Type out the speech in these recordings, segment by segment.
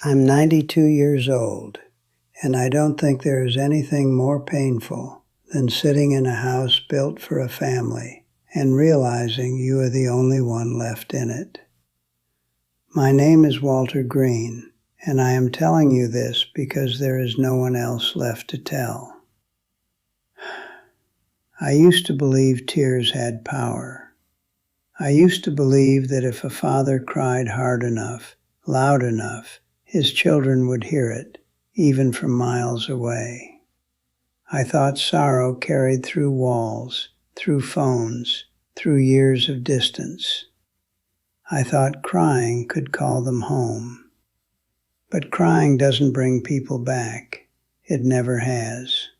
I'm 92 years old, and I don't think there is anything more painful than sitting in a house built for a family and realizing you are the only one left in it. My name is Walter Green, and I am telling you this because there is no one else left to tell. I used to believe tears had power. I used to believe that if a father cried hard enough, loud enough, his children would hear it, even from miles away. I thought sorrow carried through walls, through phones, through years of distance. I thought crying could call them home. But crying doesn't bring people back. It never has.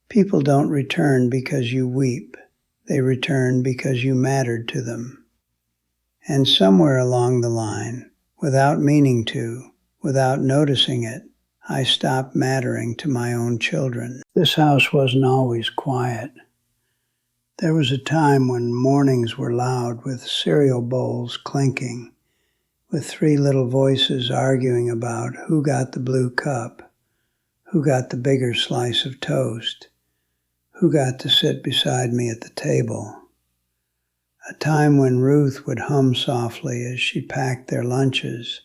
People don't return because you weep. They return because you mattered to them. And somewhere along the line, without meaning to, without noticing it, I stopped mattering to my own children. This house wasn't always quiet. There was a time when mornings were loud with cereal bowls clinking, with three little voices arguing about who got the blue cup, who got the bigger slice of toast, who got to sit beside me at the table. A time when Ruth would hum softly as she packed their lunches,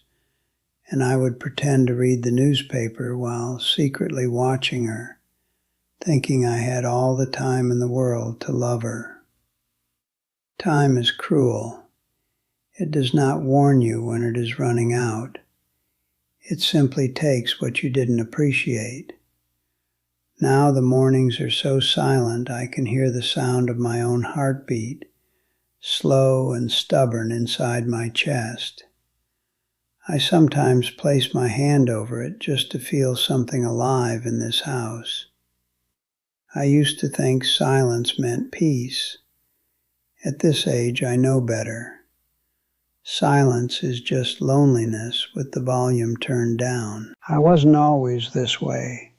and I would pretend to read the newspaper while secretly watching her, thinking I had all the time in the world to love her. Time is cruel. It does not warn you when it is running out. It simply takes what you didn't appreciate. Now the mornings are so silent I can hear the sound of my own heartbeat, slow and stubborn inside my chest. I sometimes place my hand over it just to feel something alive in this house. I used to think silence meant peace. At this age, I know better. Silence is just loneliness with the volume turned down. I wasn't always this way,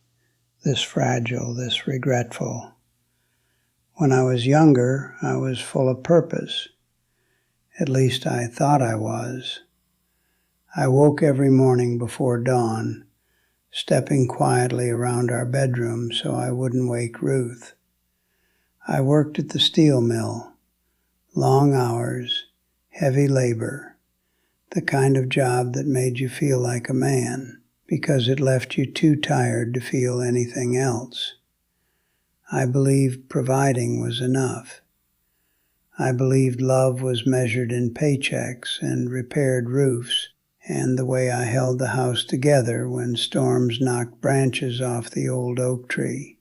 this fragile, this regretful. When I was younger, I was full of purpose. At least I thought I was. I woke every morning before dawn, stepping quietly around our bedroom so I wouldn't wake Ruth. I worked at the steel mill, long hours, heavy labor, the kind of job that made you feel like a man because it left you too tired to feel anything else. I believed providing was enough. I believed love was measured in paychecks and repaired roofs, and the way I held the house together when storms knocked branches off the old oak tree.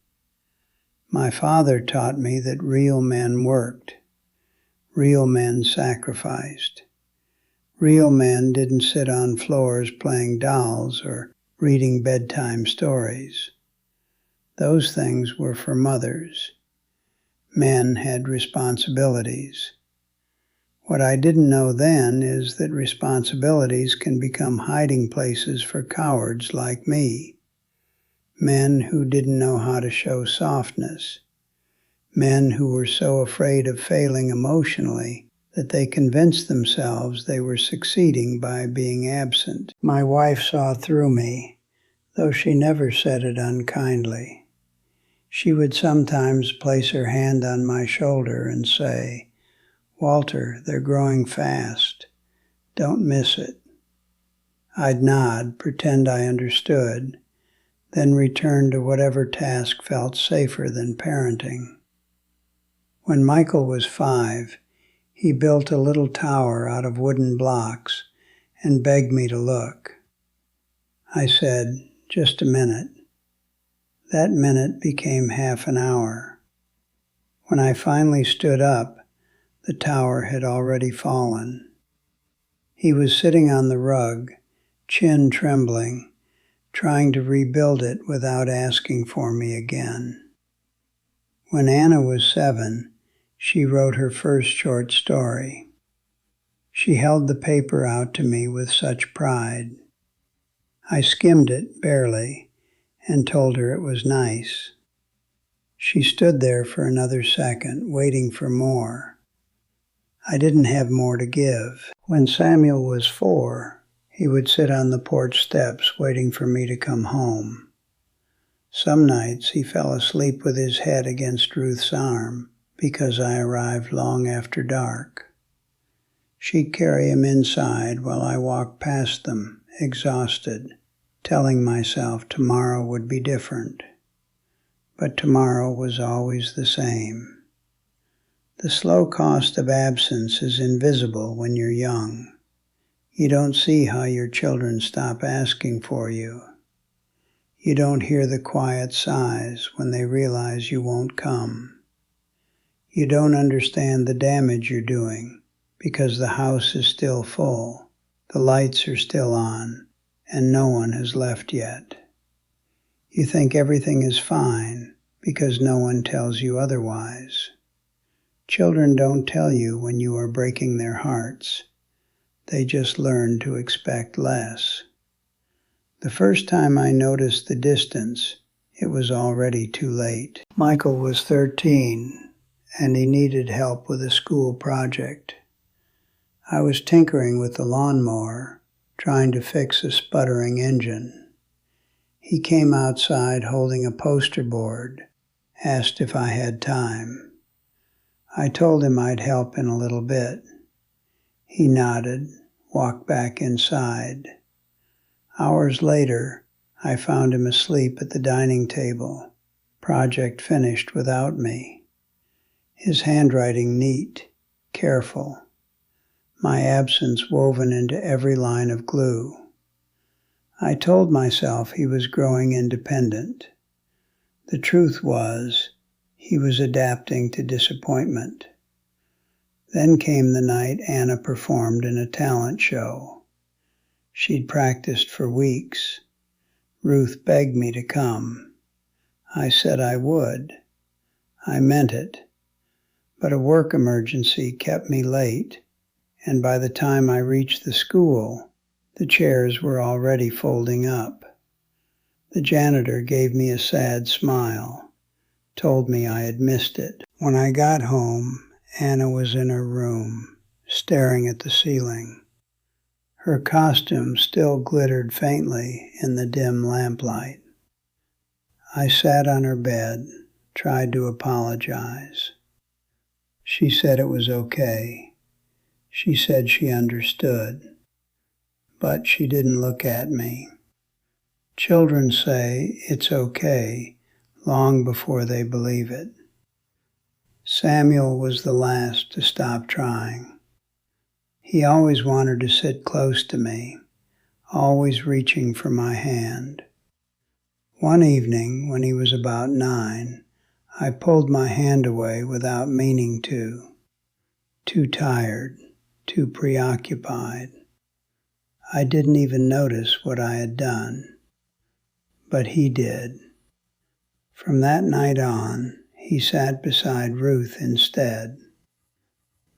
My father taught me that real men worked. Real men sacrificed. Real men didn't sit on floors playing dolls or reading bedtime stories. Those things were for mothers. Men had responsibilities. What I didn't know then is that responsibilities can become hiding places for cowards like me. Men who didn't know how to show softness. Men who were so afraid of failing emotionally that they convinced themselves they were succeeding by being absent. My wife saw through me, though she never said it unkindly. She would sometimes place her hand on my shoulder and say, "Walter, they're growing fast. Don't miss it." I'd nod, pretend I understood, then return to whatever task felt safer than parenting. When Michael was 5, he built a little tower out of wooden blocks and begged me to look. I said, "Just a minute." That minute became half an hour. When I finally stood up, the tower had already fallen. He was sitting on the rug, chin trembling, trying to rebuild it without asking for me again. When Anna was 7, she wrote her first short story. She held the paper out to me with such pride. I skimmed it, barely, and told her it was nice. She stood there for another second, waiting for more. I didn't have more to give. When Samuel was 4, He would sit on the porch steps waiting for me to come home. Some nights he fell asleep with his head against Ruth's arm because I arrived long after dark. She'd carry him inside while I walked past them, exhausted, telling myself tomorrow would be different. But tomorrow was always the same. The slow cost of absence is invisible when you're young. You don't see how your children stop asking for you. You don't hear the quiet sighs when they realize you won't come. You don't understand the damage you're doing because the house is still full, the lights are still on, and no one has left yet. You think everything is fine because no one tells you otherwise. Children don't tell you when you are breaking their hearts. They just learn to expect less. The first time I noticed the distance, it was already too late. Michael was 13, and he needed help with a school project. I was tinkering with the lawnmower, trying to fix a sputtering engine. He came outside holding a poster board, asked if I had time. I told him I'd help in a little bit. He nodded, walked back inside. Hours later, I found him asleep at the dining table, project finished without me. His handwriting neat, careful, my absence woven into every line of glue. I told myself he was growing independent. The truth was, he was adapting to disappointment. Then came the night Anna performed in a talent show. She'd practiced for weeks. Ruth begged me to come. I said I would. I meant it. But a work emergency kept me late, and by the time I reached the school, the chairs were already folding up. The janitor gave me a sad smile, told me I had missed it. When I got home, Anna was in her room, staring at the ceiling. Her costume still glittered faintly in the dim lamplight. I sat on her bed, tried to apologize. She said it was okay. She said she understood. But she didn't look at me. Children say it's okay long before they believe it. Samuel was the last to stop trying. He always wanted to sit close to me, always reaching for my hand. One evening, when he was about 9, I pulled my hand away without meaning to. Too tired, too preoccupied. I didn't even notice what I had done. But he did. From that night on, he sat beside Ruth instead.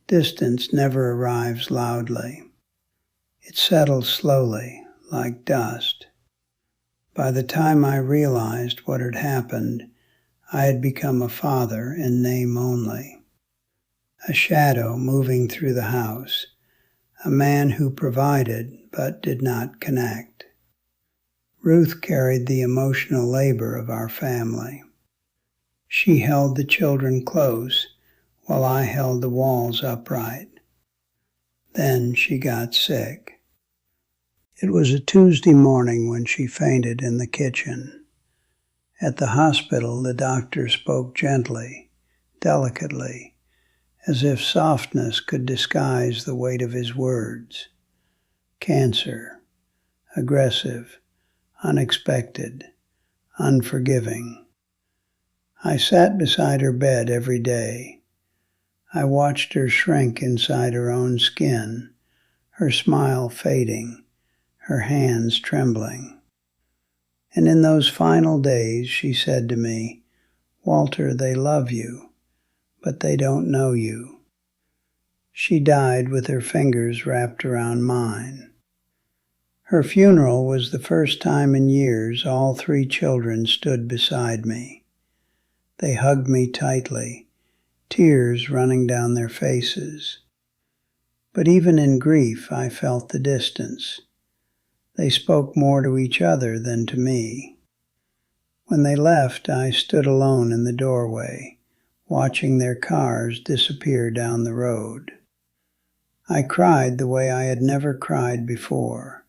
Distance never arrives loudly. It settles slowly, like dust. By the time I realized what had happened, I had become a father in name only. A shadow moving through the house, a man who provided but did not connect. Ruth carried the emotional labor of our family. She held the children close while I held the walls upright. Then she got sick. It was a Tuesday morning when she fainted in the kitchen. At the hospital, the doctor spoke gently, delicately, as if softness could disguise the weight of his words. Cancer, aggressive, unexpected, unforgiving. I sat beside her bed every day. I watched her shrink inside her own skin, her smile fading, her hands trembling. And in those final days she said to me, "Walter, they love you, but they don't know you." She died with her fingers wrapped around mine. Her funeral was the first time in years all 3 children stood beside me. They hugged me tightly, tears running down their faces. But even in grief I felt the distance. They spoke more to each other than to me. When they left, I stood alone in the doorway, watching their cars disappear down the road. I cried the way I had never cried before,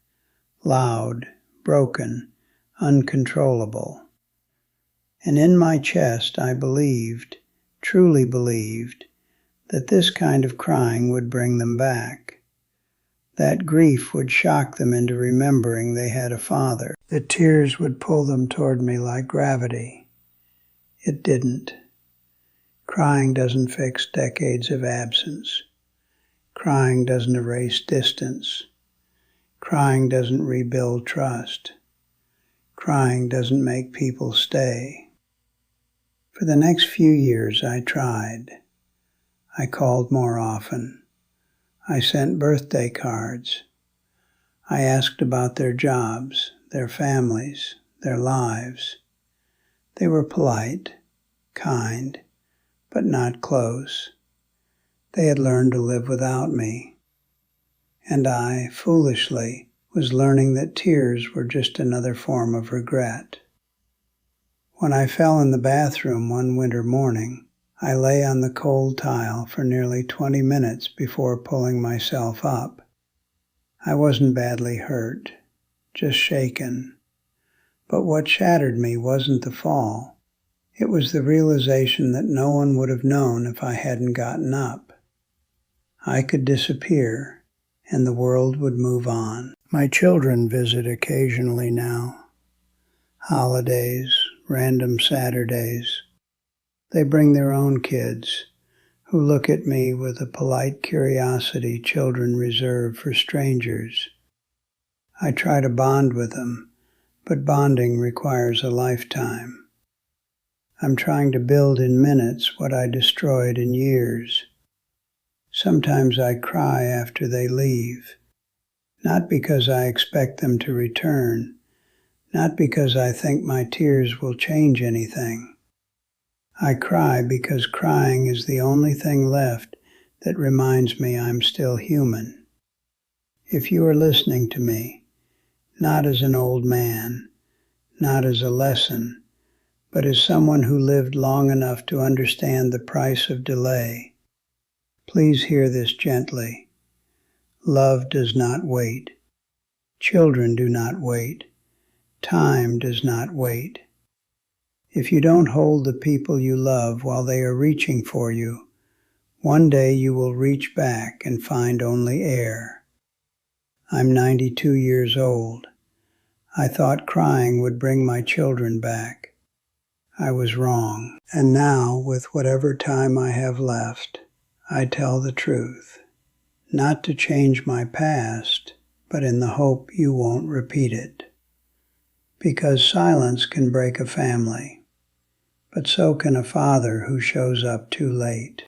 loud, broken, uncontrollable. And in my chest I believed, truly believed, that this kind of crying would bring them back. That grief would shock them into remembering they had a father. The tears would pull them toward me like gravity. It didn't. Crying doesn't fix decades of absence. Crying doesn't erase distance. Crying doesn't rebuild trust. Crying doesn't make people stay. For the next few years I tried. I called more often. I sent birthday cards. I asked about their jobs, their families, their lives. They were polite, kind, but not close. They had learned to live without me. And I, foolishly, was learning that tears were just another form of regret. When I fell in the bathroom one winter morning, I lay on the cold tile for nearly 20 minutes before pulling myself up. I wasn't badly hurt, just shaken. But what shattered me wasn't the fall. It was the realization that no one would have known if I hadn't gotten up. I could disappear, and the world would move on. My children visit occasionally now. Holidays, random Saturdays. They bring their own kids, who look at me with a polite curiosity children reserve for strangers. I try to bond with them, but bonding requires a lifetime. I'm trying to build in minutes what I destroyed in years. Sometimes I cry after they leave, not because I expect them to return, not because I think my tears will change anything. I cry because crying is the only thing left that reminds me I'm still human. If you are listening to me, not as an old man, not as a lesson, but as someone who lived long enough to understand the price of delay, please hear this gently. Love does not wait. Children do not wait. Time does not wait. If you don't hold the people you love while they are reaching for you, one day you will reach back and find only air. I'm 92 years old. I thought crying would bring my children back. I was wrong. And now, with whatever time I have left, I tell the truth. Not to change my past, but in the hope you won't repeat it. Because silence can break a family. But so can a father who shows up too late.